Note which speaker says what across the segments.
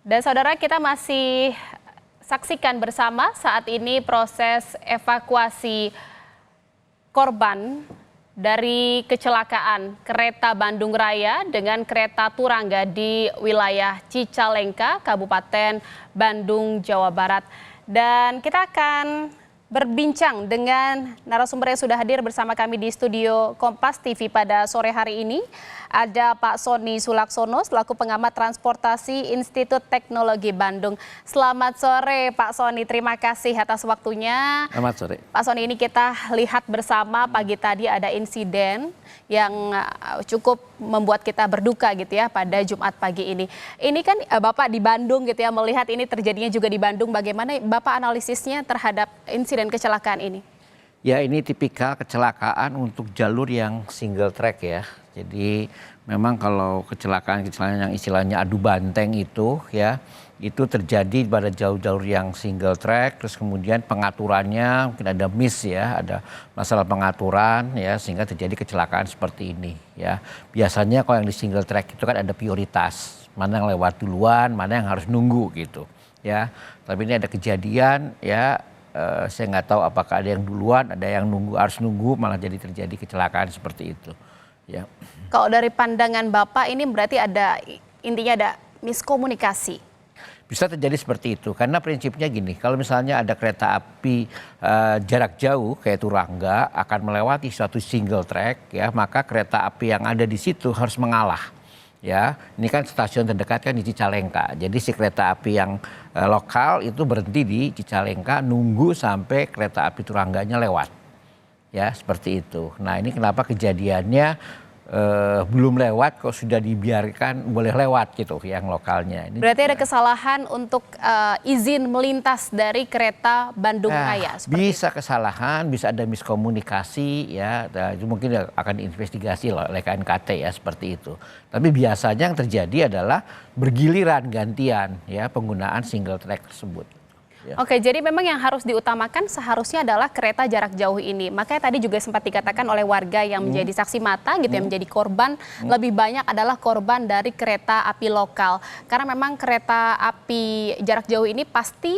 Speaker 1: Dan saudara, kita masih saksikan bersama saat ini proses evakuasi korban dari kecelakaan kereta Bandung Raya dengan kereta Turangga di wilayah Cicalengka, Kabupaten Bandung, Jawa Barat. Dan kita akan berbincang dengan narasumber yang sudah hadir bersama kami di studio Kompas TV pada sore hari ini. Ada Pak Sony Sulaksono selaku pengamat transportasi Institut Teknologi Bandung. Selamat sore Pak Sony, terima kasih atas waktunya.
Speaker 2: Selamat sore.
Speaker 1: Pak Sony, ini kita lihat bersama pagi tadi ada insiden yang cukup membuat kita berduka gitu ya pada Jumat pagi ini. Ini kan Bapak di Bandung gitu ya, melihat ini terjadinya juga di Bandung. Bagaimana Bapak analisisnya terhadap insiden kecelakaan ini?
Speaker 2: Ya, ini tipikal kecelakaan untuk jalur yang single track ya. Jadi memang kalau kecelakaan yang istilahnya adu banteng itu ya, itu terjadi pada jalur-jalur yang single track, terus kemudian pengaturannya mungkin ada miss ya, ada masalah pengaturan ya, sehingga terjadi kecelakaan seperti ini ya. Biasanya kalau yang di single track itu kan ada prioritas, mana yang lewat duluan, mana yang harus nunggu gitu ya. Tapi ini ada kejadian ya, saya nggak tahu apakah ada yang duluan, ada yang nunggu, harus nunggu, malah jadi terjadi kecelakaan seperti itu ya.
Speaker 1: Kalau dari pandangan Bapak ini berarti intinya ada miskomunikasi.
Speaker 2: Bisa terjadi seperti itu, karena prinsipnya gini, kalau misalnya ada kereta api jarak jauh kayak Turangga akan melewati suatu single track ya, maka kereta api yang ada di situ harus mengalah ya. Ini kan stasiun terdekat kan di Cicalengka, jadi si kereta api yang lokal itu berhenti di Cicalengka nunggu sampai kereta api Turangganya lewat ya, seperti itu. Nah, ini kenapa kejadiannya belum lewat kok sudah dibiarkan boleh lewat gitu yang lokalnya. Ini
Speaker 1: berarti ada kesalahan untuk izin melintas dari kereta Bandung Raya.
Speaker 2: Bisa kesalahan, bisa ada miskomunikasi ya. Itu mungkin akan diinvestigasi oleh KNKT ya, seperti itu. Tapi biasanya yang terjadi adalah bergiliran gantian ya penggunaan single track tersebut. Ya.
Speaker 1: Oke, jadi memang yang harus diutamakan seharusnya adalah kereta jarak jauh ini. Makanya tadi juga sempat dikatakan oleh warga yang menjadi saksi mata gitu ya, menjadi korban, lebih banyak adalah korban dari kereta api lokal. Karena memang kereta api jarak jauh ini pasti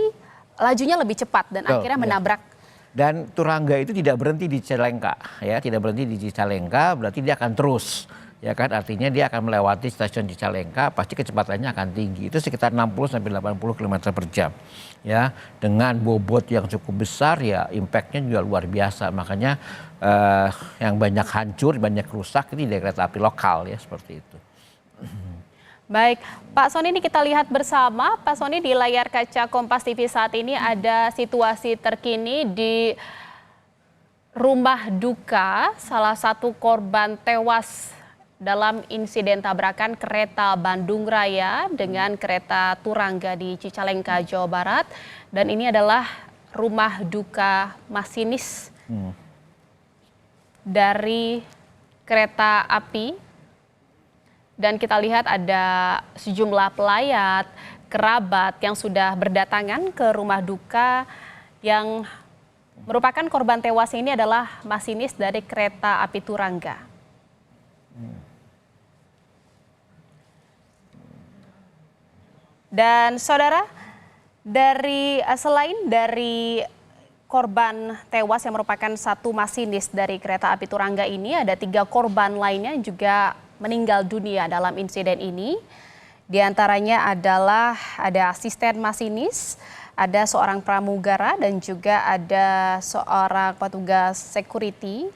Speaker 1: lajunya lebih cepat dan akhirnya menabrak.
Speaker 2: Dan Turangga itu tidak berhenti di Cicalengka ya, tidak berhenti di Cicalengka, berarti dia akan terus. Ya kan, artinya dia akan melewati stasiun Cicalengka, pasti kecepatannya akan tinggi. Itu sekitar 60-80 km per jam. Ya, dengan bobot yang cukup besar ya, impactnya juga luar biasa. Makanya yang banyak hancur, banyak rusak itu di kereta api lokal ya, seperti itu.
Speaker 1: Baik, Pak Sony, ini kita lihat bersama. Pak Sony, di layar kaca Kompas TV saat ini ada situasi terkini di rumah duka salah satu korban tewas dalam insiden tabrakan kereta Bandung Raya dengan kereta Turangga di Cicalengka, Jawa Barat. Dan ini adalah rumah duka masinis dari kereta api. Dan kita lihat ada sejumlah pelayat, kerabat yang sudah berdatangan ke rumah duka yang merupakan korban tewas ini adalah masinis dari kereta api Turangga. Dan saudara, selain dari korban tewas yang merupakan satu masinis dari kereta api Turangga ini, ada 3 korban lainnya juga meninggal dunia dalam insiden ini. Di antaranya adalah ada asisten masinis, ada seorang pramugara, dan juga ada seorang petugas security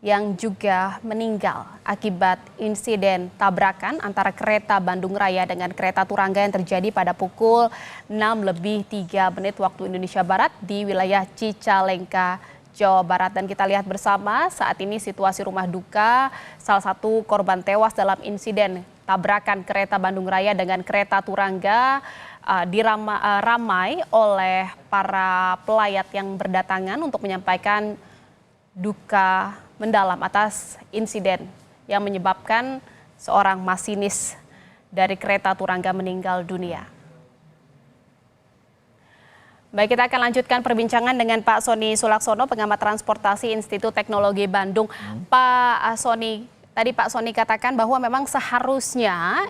Speaker 1: yang juga meninggal akibat insiden tabrakan antara kereta Bandung Raya dengan kereta Turangga yang terjadi pada pukul 6:03 waktu Indonesia Barat di wilayah Cicalengka, Jawa Barat. Dan kita lihat bersama saat ini situasi rumah duka salah satu korban tewas dalam insiden tabrakan kereta Bandung Raya dengan kereta Turangga ramai oleh para pelayat yang berdatangan untuk menyampaikan duka mendalam atas insiden yang menyebabkan seorang masinis dari kereta Turangga meninggal dunia. Baik, kita akan lanjutkan perbincangan dengan Pak Sony Sulaksono, pengamat transportasi Institut Teknologi Bandung. Pak Sony, tadi Pak Sony katakan bahwa memang seharusnya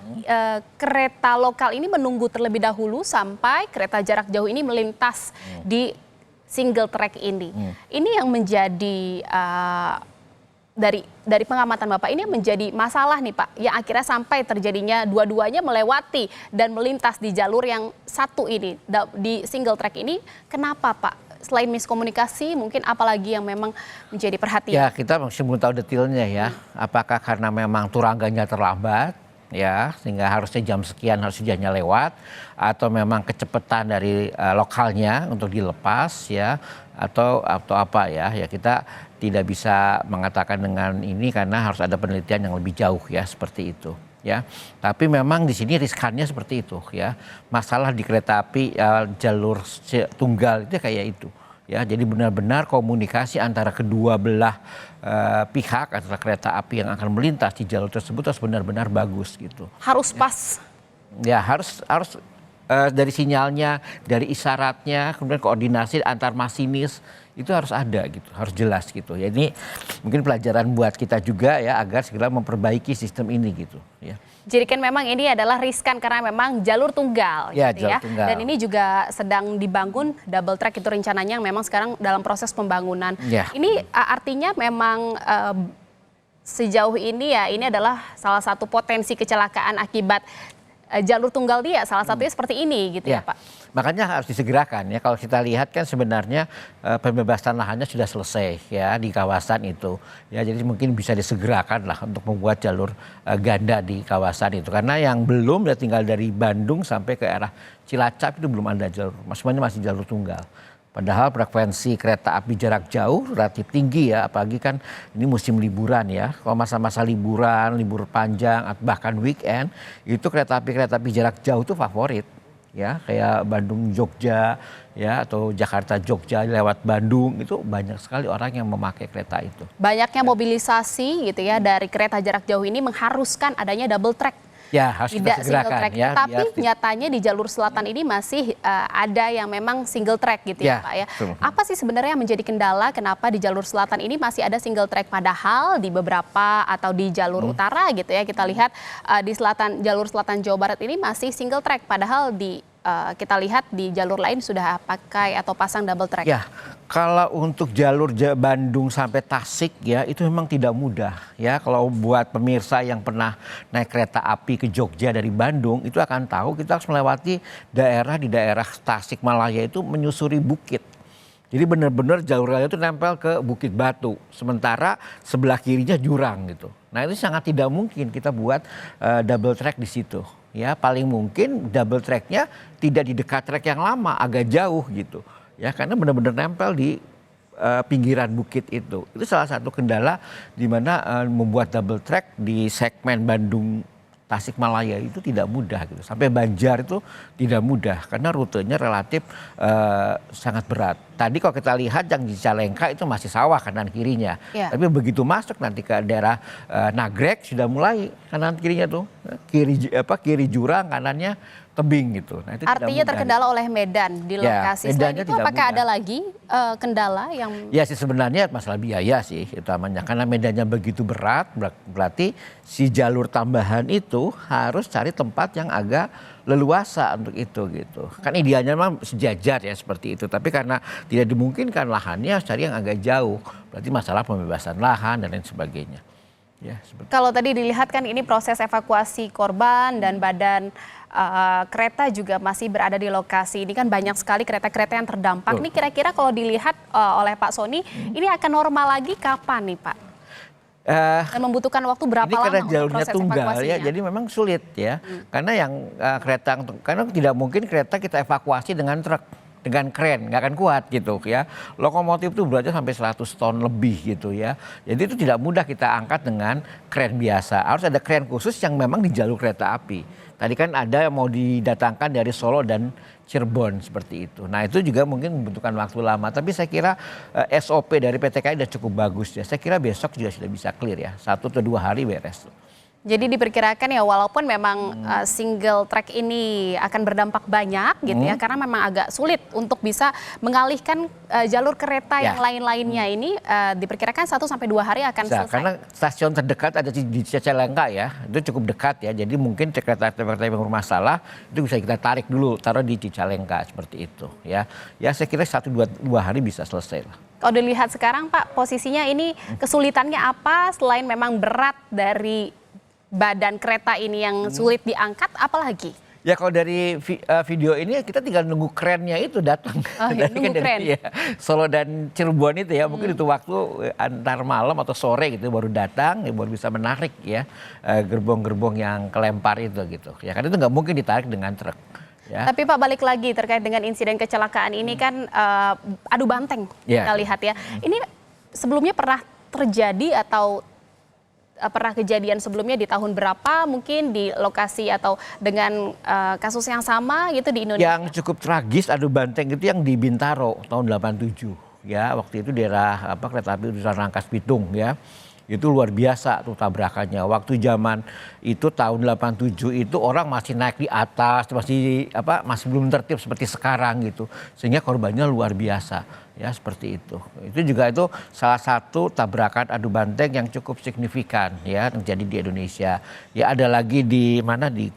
Speaker 1: kereta lokal ini menunggu terlebih dahulu sampai kereta jarak jauh ini melintas di single track ini. Ini yang menjadi dari pengamatan Bapak ini menjadi masalah nih Pak, yang akhirnya sampai terjadinya dua-duanya melewati dan melintas di jalur yang satu ini, di single track ini. Kenapa Pak? Selain miskomunikasi, mungkin apalagi yang memang menjadi perhatian?
Speaker 2: Ya, kita masih belum tahu detailnya ya. Apakah karena memang turangganya terlambat, ya, sehingga harusnya jam sekian harus jamnya lewat, atau memang kecepatan dari lokalnya untuk dilepas, ya, atau apa ya? Ya kita tidak bisa mengatakan dengan ini karena harus ada penelitian yang lebih jauh ya seperti itu. Ya, tapi memang di sini riskannya seperti itu ya. Masalah di kereta api jalur tunggal itu kayak itu ya. Jadi benar-benar komunikasi antara kedua belah pihak antara kereta api yang akan melintas di jalur tersebut harus benar-benar bagus gitu.
Speaker 1: Harus pas.
Speaker 2: Ya harus dari sinyalnya, dari isyaratnya, kemudian koordinasi antar masinis itu harus ada gitu, harus jelas gitu. Ya ini mungkin pelajaran buat kita juga ya agar segera memperbaiki sistem ini gitu ya.
Speaker 1: Jadi kan memang ini adalah riskan karena memang jalur tunggal
Speaker 2: ya,
Speaker 1: gitu
Speaker 2: jalur tunggal.
Speaker 1: Dan ini juga sedang dibangun double track itu rencananya yang memang sekarang dalam proses pembangunan.
Speaker 2: Ya.
Speaker 1: Ini artinya memang sejauh ini ya ini adalah salah satu potensi kecelakaan akibat jalur tunggal dia, salah satunya seperti ini gitu ya Pak.
Speaker 2: Makanya harus disegerakan ya. Kalau kita lihat kan sebenarnya pembebasan lahannya sudah selesai ya di kawasan itu. Ya jadi mungkin bisa disegerakan lah untuk membuat jalur ganda di kawasan itu. Karena yang belum ya tinggal dari Bandung sampai ke arah Cilacap itu belum ada jalur. Semuanya masih jalur tunggal. Padahal frekuensi kereta api jarak jauh relatif tinggi ya, apalagi kan ini musim liburan ya. Kalau masa-masa liburan, libur panjang, bahkan weekend, itu kereta api jarak jauh itu favorit. Ya, kayak Bandung Jogja ya atau Jakarta Jogja lewat Bandung itu banyak sekali orang yang memakai kereta itu.
Speaker 1: Banyaknya mobilisasi gitu ya dari kereta jarak jauh ini mengharuskan adanya double track.
Speaker 2: Ya, harus
Speaker 1: tidak
Speaker 2: kita
Speaker 1: single track,
Speaker 2: ya.
Speaker 1: tapi nyatanya di jalur selatan ini masih ada yang memang single track gitu ya Pak ya.
Speaker 2: Betul.
Speaker 1: Apa sih sebenarnya yang menjadi kendala kenapa di jalur selatan ini masih ada single track padahal di beberapa atau di jalur utara gitu ya kita lihat di jalur selatan Jawa Barat ini masih single track padahal kita lihat di jalur lain sudah pakai atau pasang double track.
Speaker 2: Ya, kalau untuk jalur Bandung sampai Tasik ya itu memang tidak mudah ya. Kalau buat pemirsa yang pernah naik kereta api ke Jogja dari Bandung itu akan tahu kita harus melewati di daerah Tasikmalaya itu menyusuri bukit. Jadi benar-benar jalurnya itu nempel ke Bukit Batu. Sementara sebelah kirinya jurang gitu. Nah itu sangat tidak mungkin kita buat double track di situ. Ya paling mungkin double tracknya tidak di dekat track yang lama, agak jauh gitu. Ya karena benar-benar nempel di pinggiran bukit itu. Itu salah satu kendala di mana membuat double track di segmen Bandung Tasikmalaya itu tidak mudah gitu. Sampai Banjar itu tidak mudah karena rutenya relatif sangat berat. Tadi kalau kita lihat yang di Cicalengka itu masih sawah kanan kirinya. Ya. Tapi begitu masuk nanti ke daerah Nagrek sudah mulai kanan kirinya tuh kiri jurang kanannya tebing gitu. Nah, itu
Speaker 1: artinya terkendala oleh medan di lokasi. Selain itu apakah ada lagi kendala yang?
Speaker 2: Ya sih sebenarnya masalah biaya sih utamanya karena medannya begitu berat berarti si jalur tambahan itu harus cari tempat yang agak leluasa untuk itu gitu. Kan idealnya memang sejajar ya seperti itu. Tapi karena tidak dimungkinkan lahannya harus cari yang agak jauh. Berarti masalah pembebasan lahan dan lain sebagainya. Ya,
Speaker 1: kalau tadi dilihat kan ini proses evakuasi korban dan badan kereta juga masih berada di lokasi. Ini kan banyak sekali kereta-kereta yang terdampak. Ini kira-kira kalau dilihat oleh Pak Sony, ini akan normal lagi kapan nih Pak? Dan membutuhkan waktu berapa lama
Speaker 2: karena
Speaker 1: untuk
Speaker 2: jalurnya
Speaker 1: proses
Speaker 2: tunggal
Speaker 1: evakuasinya?
Speaker 2: ya, jadi memang sulit ya. Karena yang karena tidak mungkin kereta kita evakuasi dengan truk, dengan kren, nggak akan kuat gitu ya. Lokomotif itu beratnya sampai 100 ton lebih gitu ya. Jadi itu tidak mudah kita angkat dengan kren biasa. Harus ada kren khusus yang memang di jalur kereta api. Tadi kan ada yang mau didatangkan dari Solo dan Cirebon seperti itu. Nah itu juga mungkin membutuhkan waktu lama. Tapi saya kira SOP dari PT KAI sudah cukup bagus ya. Saya kira besok juga sudah bisa clear ya. 1 atau 2 hari beres.
Speaker 1: Jadi diperkirakan ya walaupun memang single track ini akan berdampak banyak gitu ya karena memang agak sulit untuk bisa mengalihkan jalur kereta yang lain-lainnya ini diperkirakan 1 sampai 2 hari akan selesai.
Speaker 2: Karena stasiun terdekat ada di Cicalengka ya, itu cukup dekat ya. Jadi mungkin kereta-kereta yang bermasalah itu bisa kita tarik dulu, taruh di Cicalengka seperti itu ya. Ya saya kira 1-2 hari bisa selesai lah.
Speaker 1: Kalau dilihat sekarang Pak, posisinya ini kesulitannya apa selain memang berat dari badan kereta ini yang sulit diangkat, apalagi?
Speaker 2: Ya kalau dari video ini kita tinggal nunggu kerennya itu datang.
Speaker 1: Oh, ya, nunggu keren.
Speaker 2: Ya, Solo dan Cirebon itu ya, mungkin itu waktu antar malam atau sore gitu baru datang, ya, baru bisa menarik ya gerbong-gerbong yang kelempar itu gitu. Ya kan itu nggak mungkin ditarik dengan truk. Ya.
Speaker 1: Tapi Pak balik lagi terkait dengan insiden kecelakaan ini kan adu banteng kita lihat ya. Ini sebelumnya pernah terjadi atau pernah kejadian sebelumnya di tahun berapa mungkin di lokasi atau dengan kasus yang sama gitu di Indonesia?
Speaker 2: Yang cukup tragis adu banteng itu yang di Bintaro tahun 87 ya, waktu itu daerah kereta api jurusan Rangkas Bitung ya. Itu luar biasa tuh tabrakannya. Waktu zaman itu tahun 87 itu orang masih naik di atas, masih belum tertib seperti sekarang gitu. Sehingga korbannya luar biasa. Ya seperti itu. Itu juga itu salah satu tabrakan adu banteng yang cukup signifikan ya terjadi di Indonesia. Ya ada lagi di mana di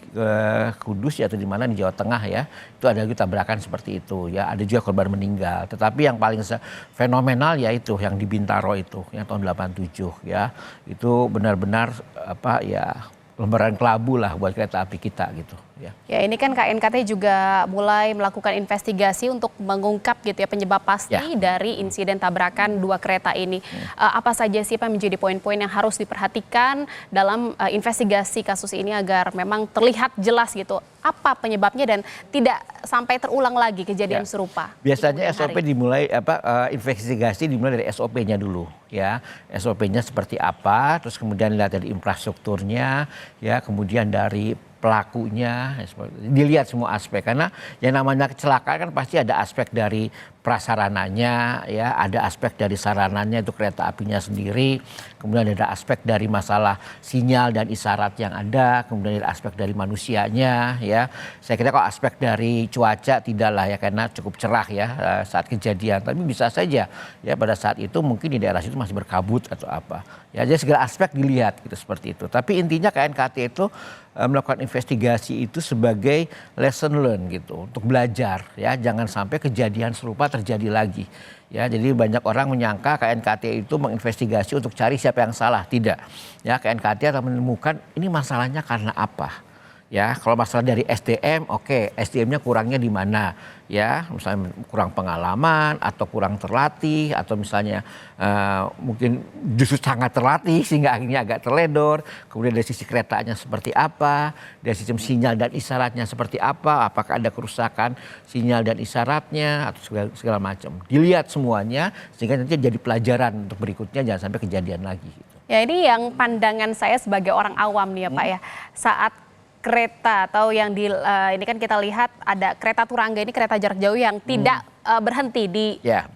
Speaker 2: Kudus ya atau di mana di Jawa Tengah ya. Itu ada lagi tabrakan seperti itu ya. Ada juga korban meninggal. Tetapi yang paling fenomenal ya itu yang di Bintaro itu yang tahun 87 ya. Itu benar-benar lembaran kelabu lah buat kereta api kita gitu ya. Ya
Speaker 1: ini kan KNKT juga mulai melakukan investigasi untuk mengungkap gitu ya penyebab pasti dari insiden tabrakan 2 kereta ini. Apa saja sih Pak menjadi poin-poin yang harus diperhatikan dalam investigasi kasus ini agar memang terlihat jelas gitu apa penyebabnya dan tidak sampai terulang lagi kejadian serupa.
Speaker 2: Biasanya SOP dimulai investigasi dimulai dari SOP-nya dulu ya. SOP-nya seperti apa, terus kemudian lihat dari infrastrukturnya ya, kemudian dari pelakunya, dilihat semua aspek karena yang namanya kecelakaan kan pasti ada aspek dari prasarananya ya, ada aspek dari sarananya itu kereta apinya sendiri, kemudian ada aspek dari masalah sinyal dan isyarat yang ada, kemudian ada aspek dari manusianya ya. Saya kira kalau aspek dari cuaca tidaklah ya karena cukup cerah ya saat kejadian, tapi bisa saja ya pada saat itu mungkin di daerah situ masih berkabut atau apa. Ya jadi segala aspek dilihat gitu seperti itu. Tapi intinya KNKT itu melakukan investigasi itu sebagai lesson learn gitu untuk belajar ya, jangan sampai kejadian serupa terjadi lagi ya. Jadi banyak orang menyangka KNKT itu menginvestigasi untuk cari siapa yang salah, tidak ya. KNKT akan menemukan ini masalahnya karena apa ya. Kalau masalah dari SDM, oke, SDM-nya kurangnya di mana ya, misalnya kurang pengalaman atau kurang terlatih atau misalnya mungkin justru sangat terlatih sehingga akhirnya agak terledor. Kemudian dari sisi keretanya seperti apa, dari sistem sinyal dan isyaratnya seperti apa, apakah ada kerusakan sinyal dan isyaratnya atau segala macam. Dilihat semuanya sehingga nanti jadi pelajaran untuk berikutnya, jangan sampai kejadian lagi gitu.
Speaker 1: Ya ini yang pandangan saya sebagai orang awam nih ya Pak ya, saat kereta atau yang ini kan kita lihat ada kereta turangga ini kereta jarak jauh yang tidak berhenti di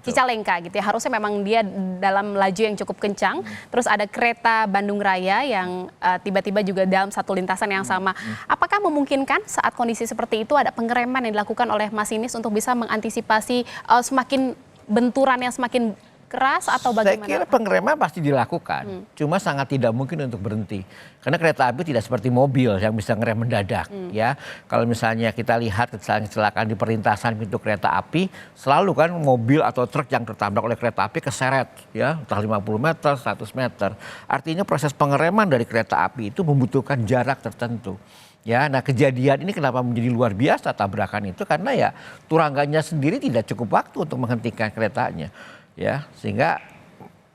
Speaker 1: Cicalengka gitu ya. Harusnya memang dia dalam laju yang cukup kencang. Terus ada kereta Bandung Raya yang tiba-tiba juga dalam satu lintasan yang sama. Apakah memungkinkan saat kondisi seperti itu ada pengereman yang dilakukan oleh masinis untuk bisa mengantisipasi semakin benturan yang semakin keras atau bagaimana?
Speaker 2: Saya kira pengereman pasti dilakukan, cuma sangat tidak mungkin untuk berhenti. Karena kereta api tidak seperti mobil yang bisa ngerem mendadak ya. Kalau misalnya kita lihat kecelakaan di perlintasan pintu kereta api, selalu kan mobil atau truk yang tertabrak oleh kereta api keseret ya, entah 50 meter, 100 meter. Artinya proses pengereman dari kereta api itu membutuhkan jarak tertentu. Ya, nah kejadian ini kenapa menjadi luar biasa tabrakan itu karena ya turangganya sendiri tidak cukup waktu untuk menghentikan keretanya. Ya, sehingga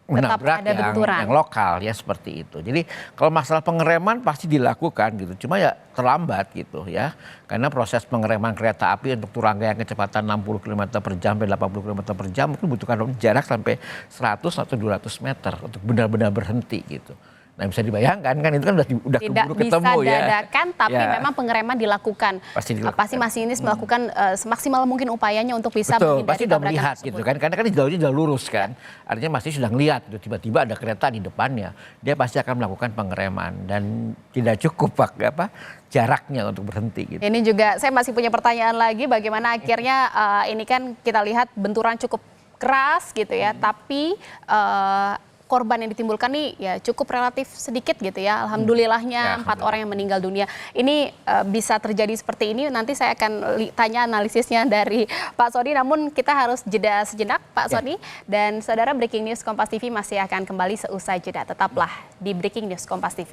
Speaker 2: menabrak yang lokal ya seperti itu. Jadi kalau masalah pengereman pasti dilakukan gitu, cuma ya terlambat gitu ya. Karena proses pengereman kereta api untuk turangga yang kecepatan 60 km per jam sampai 80 km per jam mungkin butuhkan jarak sampai 100 atau 200 meter untuk benar-benar berhenti gitu. Nah bisa dibayangkan kan itu kan udah
Speaker 1: Tidak
Speaker 2: keburu
Speaker 1: bisa
Speaker 2: ketemu ya.
Speaker 1: dadakan, tapi
Speaker 2: Ya.
Speaker 1: memang pengereman dilakukan.
Speaker 2: Pasti dilakukan.
Speaker 1: Pasti masinis melakukan semaksimal mungkin upayanya untuk bisa
Speaker 2: Betul,
Speaker 1: menghindari
Speaker 2: pasti udah
Speaker 1: tabrakan
Speaker 2: melihat
Speaker 1: tersebut.
Speaker 2: gitu kan, karena kan jalurnya udah lurus kan, artinya masih sudah ngelihat gitu, tiba-tiba ada kereta di depannya, dia pasti akan melakukan pengereman dan tidak cukup jaraknya untuk berhenti gitu.
Speaker 1: Ini juga saya masih punya pertanyaan lagi, bagaimana akhirnya ini kan kita lihat benturan cukup keras gitu ya, tapi korban yang ditimbulkan nih ya cukup relatif sedikit gitu ya. Alhamdulillahnya 4 orang yang meninggal dunia. Ini bisa terjadi seperti ini, nanti saya akan tanya analisisnya dari Pak Sony, namun kita harus jeda sejenak Pak Sony. Dan saudara, Breaking News Kompas TV masih akan kembali seusai jeda. Tetaplah di Breaking News Kompas TV.